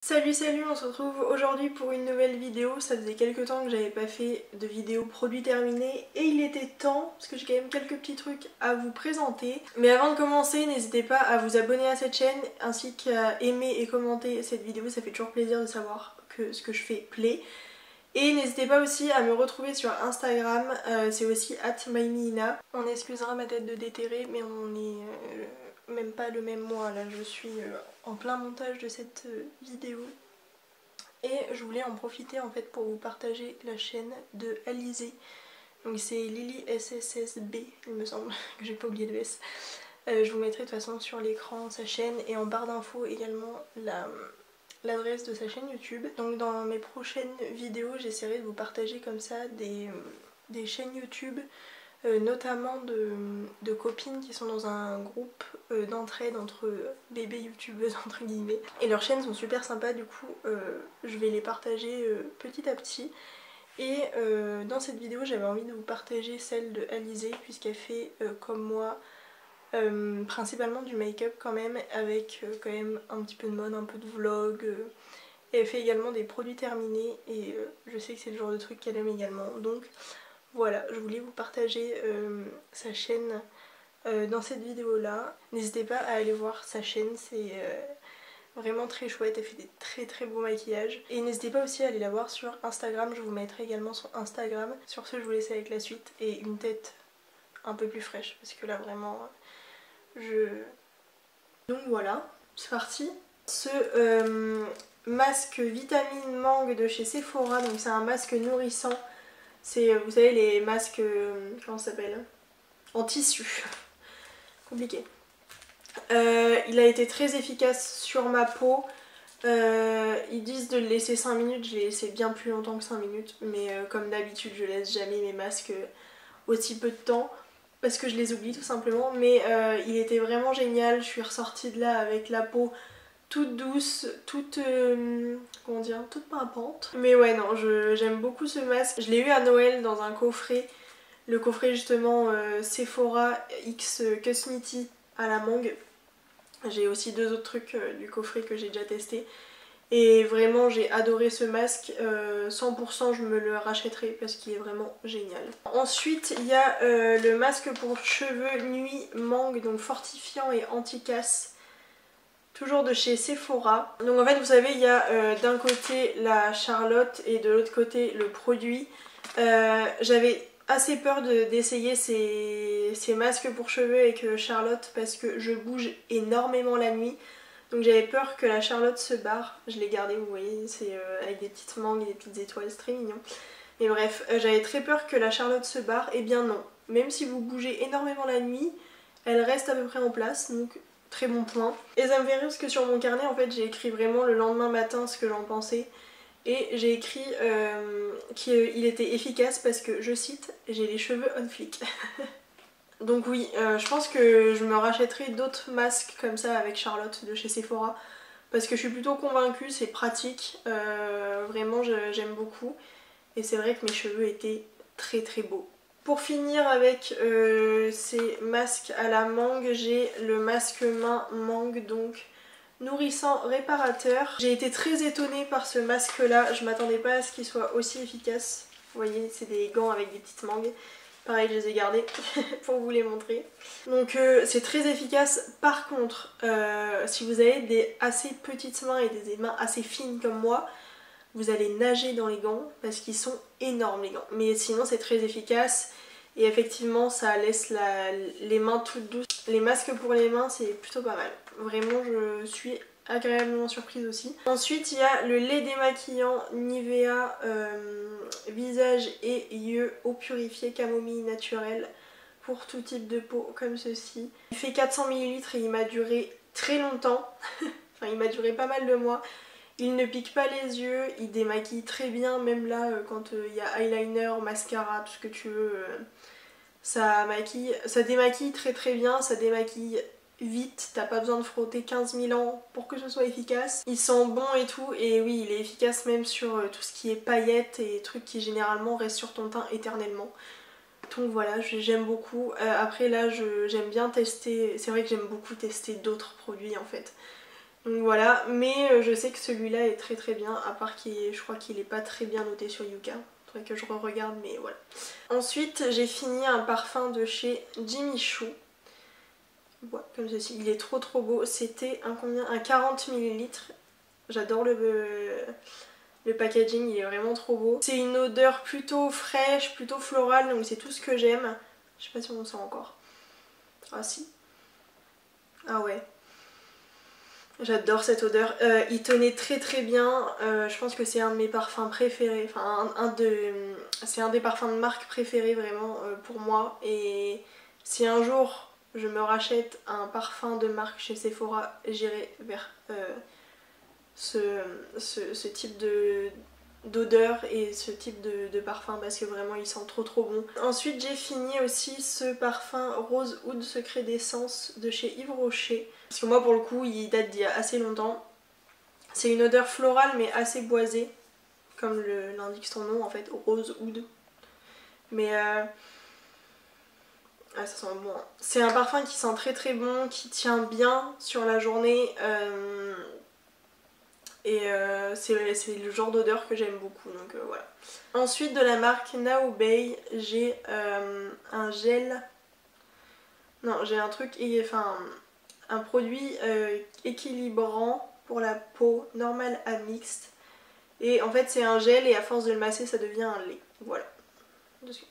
Salut, on se retrouve aujourd'hui pour une nouvelle vidéo. Ça faisait quelques temps que j'avais pas fait de vidéo produit terminé et il était temps parce que j'ai quand même quelques petits trucs à vous présenter. Mais avant de commencer, n'hésitez pas à vous abonner à cette chaîne ainsi qu'à aimer et commenter cette vidéo, ça fait toujours plaisir de savoir que ce que je fais plaît. Et n'hésitez pas aussi à me retrouver sur Instagram, c'est aussi @mymiina. On excusera ma tête de déterré mais on est même pas le même mois là, je suis en plein montage de cette vidéo. Et je voulais en profiter en fait pour vous partager la chaîne de Alizée. Donc c'est Lily SSSB, il me semble que j'ai pas oublié le S. Je vous mettrai de toute façon sur l'écran sa chaîne et en barre d'infos également l'adresse de sa chaîne YouTube. Donc dans mes prochaines vidéos j'essaierai de vous partager comme ça des chaînes YouTube, notamment de copines qui sont dans un groupe d'entraide entre bébés youtubeuses entre guillemets. Et leurs chaînes sont super sympas, du coup je vais les partager petit à petit. Et dans cette vidéo j'avais envie de vous partager celle de Alizée puisqu'elle fait comme moi principalement du make-up quand même, avec quand même un petit peu de mode, un peu de vlog. Et elle fait également des produits terminés et je sais que c'est le genre de truc qu'elle aime également. Donc voilà, je voulais vous partager sa chaîne dans cette vidéo là. N'hésitez pas à aller voir sa chaîne, c'est vraiment très chouette, elle fait des très beaux maquillages. Et n'hésitez pas aussi à aller la voir sur Instagram, je vous mettrai également son Instagram. Sur ce je vous laisse avec la suite et une tête un peu plus fraîche parce que là vraiment donc voilà, c'est parti. Ce masque vitamine mangue de chez Sephora, donc c'est un masque nourrissant. C'est, vous savez, les masques, comment ça s'appelle, en tissu. Compliqué. Il a été très efficace sur ma peau. Ils disent de le laisser 5 minutes, je l'ai laissé bien plus longtemps que 5 minutes. Mais comme d'habitude, je laisse jamais mes masques aussi peu de temps parce que je les oublie tout simplement. Mais il était vraiment génial, je suis ressortie de là avec la peau toute douce, toute, comment dire, toute pimpante. Mais ouais non, j'aime beaucoup ce masque. Je l'ai eu à Noël dans un coffret, le coffret justement Sephora X Cosmeti à la mangue. J'ai aussi deux autres trucs du coffret que j'ai déjà testé. Et vraiment j'ai adoré ce masque, 100% je me le rachèterai parce qu'il est vraiment génial. Ensuite il y a le masque pour cheveux nuit mangue, donc fortifiant et anti-casse. Toujours de chez Sephora. Donc en fait vous savez il y a d'un côté la Charlotte et de l'autre côté le produit. J'avais assez peur d'essayer ces masques pour cheveux avec Charlotte parce que je bouge énormément la nuit. Donc j'avais peur que la Charlotte se barre. Je l'ai gardée, vous voyez, c'est avec des petites mangues et des petites étoiles, c'est très mignon. Mais bref, j'avais très peur que la Charlotte se barre. Et bien non, même si vous bougez énormément la nuit, elle reste à peu près en place. Donc très bon point. Et ça me fait rire parce que sur mon carnet en fait j'ai écrit vraiment le lendemain matin ce que j'en pensais. Et j'ai écrit qu'il était efficace parce que, je cite, j'ai les cheveux on flic. Donc oui, je pense que je me rachèterai d'autres masques comme ça avec Charlotte de chez Sephora. Parce que je suis plutôt convaincue, c'est pratique, vraiment j'aime beaucoup. Et c'est vrai que mes cheveux étaient très beaux. Pour finir avec ces masques à la mangue, j'ai le masque main mangue, donc nourrissant réparateur. J'ai été très étonnée par ce masque là, je m'attendais pas à ce qu'il soit aussi efficace. Vous voyez, c'est des gants avec des petites mangues. Pareil, je les ai gardés pour vous les montrer. Donc c'est très efficace. Par contre, si vous avez des assez petites mains et des mains assez fines comme moi, vous allez nager dans les gants parce qu'ils sont énormes les gants. Mais sinon c'est très efficace et effectivement ça laisse les mains toutes douces. Les masques pour les mains c'est plutôt pas mal. Vraiment je suis agréablement surprise aussi. Ensuite il y a le lait démaquillant Nivea visage et yeux eau purifiée camomille naturelle pour tout type de peau comme ceci. Il fait 400 ml et il m'a duré très longtemps. Enfin il m'a duré pas mal de mois. Il ne pique pas les yeux, il démaquille très bien, même là quand il y a eyeliner, mascara, tout ce que tu veux, ça démaquille très bien, ça démaquille vite, t'as pas besoin de frotter 15 000 ans pour que ce soit efficace. Il sent bon et tout, et oui il est efficace même sur tout ce qui est paillettes et trucs qui généralement restent sur ton teint éternellement. Donc voilà, j'aime beaucoup. Après là j'aime bien tester, c'est vrai que j'aime beaucoup tester d'autres produits en fait. Donc voilà, mais je sais que celui-là est très très bien, à part je crois qu'il est pas très bien noté sur Yuka. Faudrait que je re-regarde, mais voilà. Ensuite, j'ai fini un parfum de chez Jimmy Choo. Voilà, comme ceci, il est trop trop beau. C'était un combien? Un 40 ml. J'adore le packaging, il est vraiment trop beau. C'est une odeur plutôt fraîche, plutôt florale, donc c'est tout ce que j'aime. Je sais pas si on sent encore. Ah si. Ah ouais. J'adore cette odeur. Il tenait très très bien. Je pense que c'est un de mes parfums préférés. Enfin, c'est un des parfums de marque préférés vraiment pour moi. Et si un jour je me rachète un parfum de marque chez Sephora, j'irai vers ce type d'odeur et ce type de parfum parce que vraiment il sent trop trop bon. Ensuite j'ai fini aussi ce parfum Rose Oud Secret d'essence de chez Yves Rocher. Parce que moi pour le coup il date d'il y a assez longtemps. C'est une odeur florale mais assez boisée, comme l'indique son nom en fait, Rose Oud. Mais ah, ça sent bon. Hein. C'est un parfum qui sent très très bon, qui tient bien sur la journée. Et c'est le genre d'odeur que j'aime beaucoup, donc voilà. Ensuite de la marque Now Bay, j'ai un gel. Non, j'ai un truc, enfin un produit équilibrant pour la peau, normal à mixte. Et en fait c'est un gel et à force de le masser ça devient un lait. Voilà.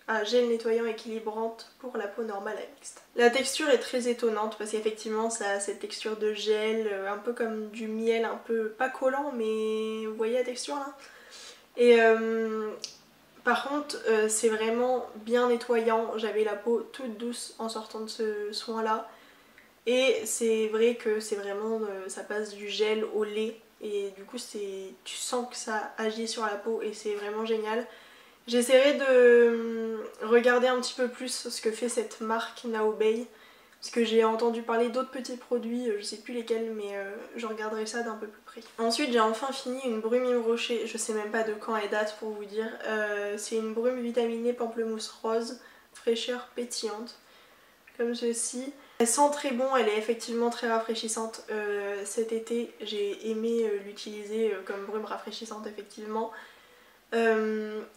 Un gel nettoyant équilibrante pour la peau normale à mixte. La texture est très étonnante parce qu'effectivement ça a cette texture de gel, un peu comme du miel, un peu pas collant mais vous voyez la texture là. Et par contre c'est vraiment bien nettoyant, j'avais la peau toute douce en sortant de ce soin là. Et c'est vrai que c'est vraiment, ça passe du gel au lait et du coup tu sens que ça agit sur la peau et c'est vraiment génial. J'essaierai de regarder un petit peu plus ce que fait cette marque Now Bay parce que j'ai entendu parler d'autres petits produits, je sais plus lesquels mais je regarderai ça d'un peu plus près. Ensuite j'ai enfin fini une brume Yves Rocher, je sais même pas de quand elle date pour vous dire. C'est une brume vitaminée pamplemousse rose, fraîcheur pétillante, comme ceci. Elle sent très bon, elle est effectivement très rafraîchissante. Cet été j'ai aimé l'utiliser comme brume rafraîchissante effectivement.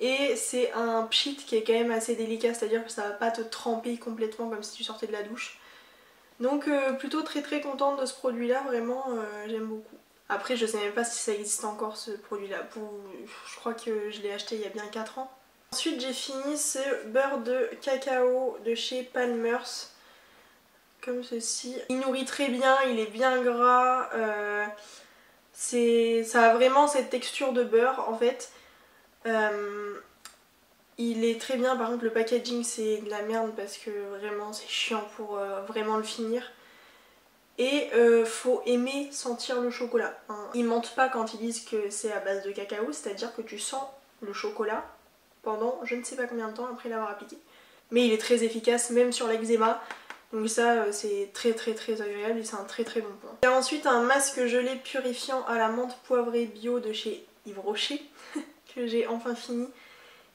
Et c'est un pchit qui est quand même assez délicat, c'est-à-dire que ça va pas te tremper complètement comme si tu sortais de la douche. Donc plutôt très très contente de ce produit là, vraiment j'aime beaucoup. Après je sais même pas si ça existe encore ce produit là, je crois que je l'ai acheté il y a bien 4 ans. Ensuite j'ai fini ce beurre de cacao de chez Palmer's, comme ceci. Il nourrit très bien, il est bien gras, ça a vraiment cette texture de beurre en fait. Il est très bien, par contre le packaging c'est de la merde parce que vraiment c'est chiant pour vraiment le finir. Et faut aimer sentir le chocolat. Hein. Ils mentent pas quand ils disent que c'est à base de cacao, c'est-à-dire que tu sens le chocolat pendant je ne sais pas combien de temps après l'avoir appliqué. Mais il est très efficace même sur l'eczéma. Donc ça c'est très très très agréable et c'est un très très bon point. Et ensuite un masque gelé purifiant à la menthe poivrée bio de chez Yves Rocher que j'ai enfin fini.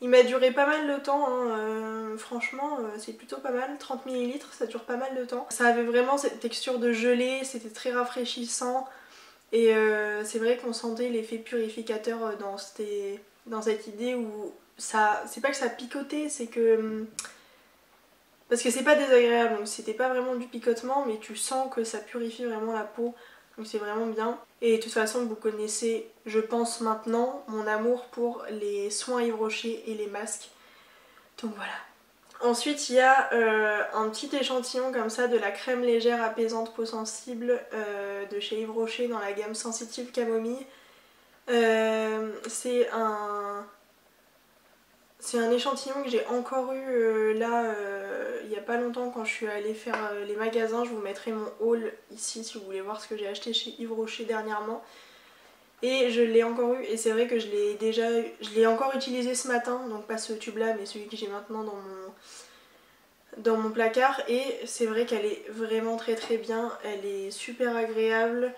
Il m'a duré pas mal de temps, hein. Franchement c'est plutôt pas mal, 30 ml ça dure pas mal de temps. Ça avait vraiment cette texture de gelée, c'était très rafraîchissant et c'est vrai qu'on sentait l'effet purificateur dans cette idée où ça, c'est pas que ça picotait, c'est que... Parce que c'est pas désagréable, donc c'était pas vraiment du picotement mais tu sens que ça purifie vraiment la peau. Donc c'est vraiment bien. Et de toute façon vous connaissez, je pense maintenant, mon amour pour les soins Yves Rocher et les masques. Donc voilà. Ensuite il y a un petit échantillon comme ça de la crème légère apaisante peau sensible de chez Yves Rocher dans la gamme sensitive camomille. C'est un échantillon que j'ai encore eu là il n'y a pas longtemps quand je suis allée faire les magasins. Je vous mettrai mon haul ici si vous voulez voir ce que j'ai acheté chez Yves Rocher dernièrement. Et je l'ai encore eu et c'est vrai que je l'ai encore utilisé ce matin, donc pas ce tube là mais celui que j'ai maintenant dans mon placard. Et c'est vrai qu'elle est vraiment très très bien, elle est super agréable.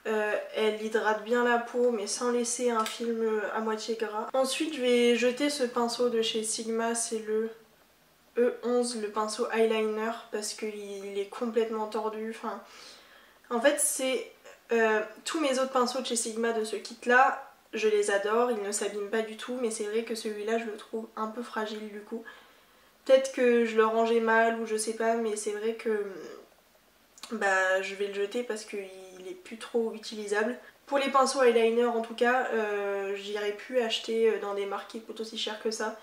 Elle hydrate bien la peau mais sans laisser un film à moitié gras. Ensuite je vais jeter ce pinceau de chez Sigma, c'est le E11, le pinceau eyeliner, parce qu'il est complètement tordu. Enfin, en fait c'est Tous mes autres pinceaux de chez Sigma de ce kit là, je les adore, ils ne s'abîment pas du tout, mais c'est vrai que celui-là je le trouve un peu fragile du coup. Peut-être que je le rangeais mal ou je sais pas, mais c'est vrai que bah, je vais le jeter parce qu'il est plus trop utilisable. Pour les pinceaux eyeliner en tout cas, j'irai plus acheter dans des marques qui coûtent aussi cher que ça.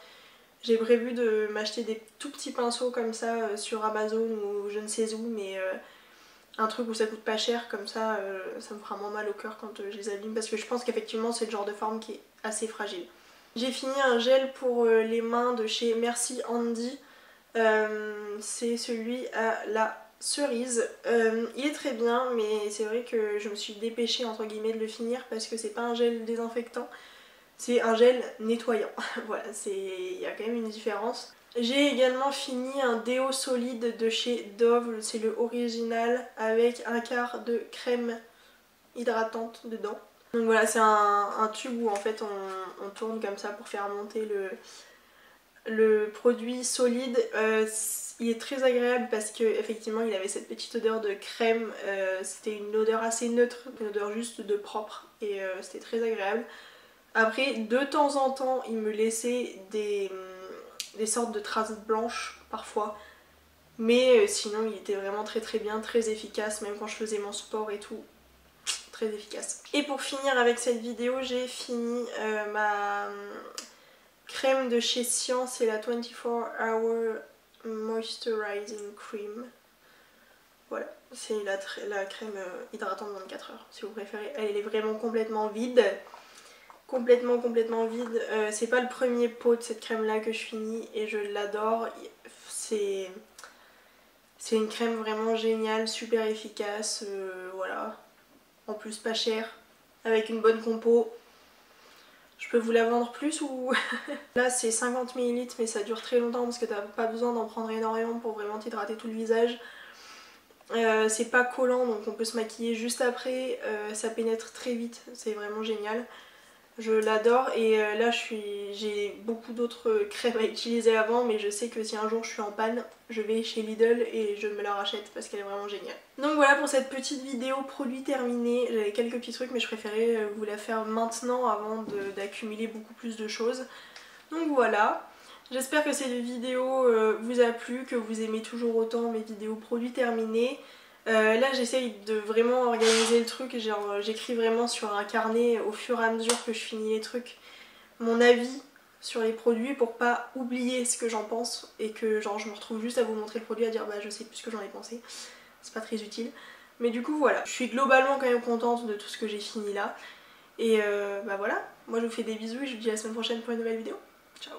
J'ai prévu de m'acheter des tout petits pinceaux comme ça sur Amazon ou je ne sais où, mais un truc où ça coûte pas cher, comme ça ça me fera moins mal au cœur quand je les abîme, parce que je pense qu'effectivement c'est le genre de forme qui est assez fragile. J'ai fini un gel pour les mains de chez Merci Handy, c'est celui à la cerise. Il est très bien, mais c'est vrai que je me suis dépêchée entre guillemets de le finir parce que c'est pas un gel désinfectant, c'est un gel nettoyant. Voilà, il y a quand même une différence. J'ai également fini un déo solide de chez Dove, c'est le original avec un quart de crème hydratante dedans. Donc voilà, c'est un tube où en fait on tourne comme ça pour faire monter le produit solide. Il est très agréable parce qu'effectivement il avait cette petite odeur de crème, c'était une odeur assez neutre, une odeur juste de propre et c'était très agréable. Après, de temps en temps, il me laissait des sortes de traces blanches parfois. Mais sinon, il était vraiment très très bien, très efficace, même quand je faisais mon sport et tout. Très efficace. Et pour finir avec cette vidéo, j'ai fini ma crème de chez Science, c'est la 24 Hour Moisturizing Cream. Voilà, c'est la crème hydratante 24 heures si vous préférez. Elle est vraiment complètement vide. Complètement vide. C'est pas le premier pot de cette crème là que je finis et je l'adore. C'est une crème vraiment géniale, super efficace, voilà. En plus pas chère, avec une bonne compo. Je peux vous la vendre plus ou... Là c'est 50 ml mais ça dure très longtemps parce que t'as pas besoin d'en prendre énormément pour vraiment t'hydrater tout le visage. C'est pas collant donc on peut se maquiller juste après, ça pénètre très vite, c'est vraiment génial. Je l'adore et là j'ai beaucoup d'autres crèmes à utiliser avant, mais je sais que si un jour je suis en panne, je vais chez Lidl et je me la rachète parce qu'elle est vraiment géniale. Donc voilà pour cette petite vidéo produit terminé. J'avais quelques petits trucs mais je préférais vous la faire maintenant avant d'accumuler beaucoup plus de choses. Donc voilà. J'espère que cette vidéo vous a plu, que vous aimez toujours autant mes vidéos produits terminés. Là j'essaye de vraiment organiser le truc, j'écris vraiment sur un carnet au fur et à mesure que je finis les trucs mon avis sur les produits pour pas oublier ce que j'en pense et que genre je me retrouve juste à vous montrer le produit à dire bah je sais plus ce que j'en ai pensé, c'est pas très utile. Mais du coup voilà, je suis globalement quand même contente de tout ce que j'ai fini là et bah voilà, moi je vous fais des bisous et je vous dis à la semaine prochaine pour une nouvelle vidéo. Ciao.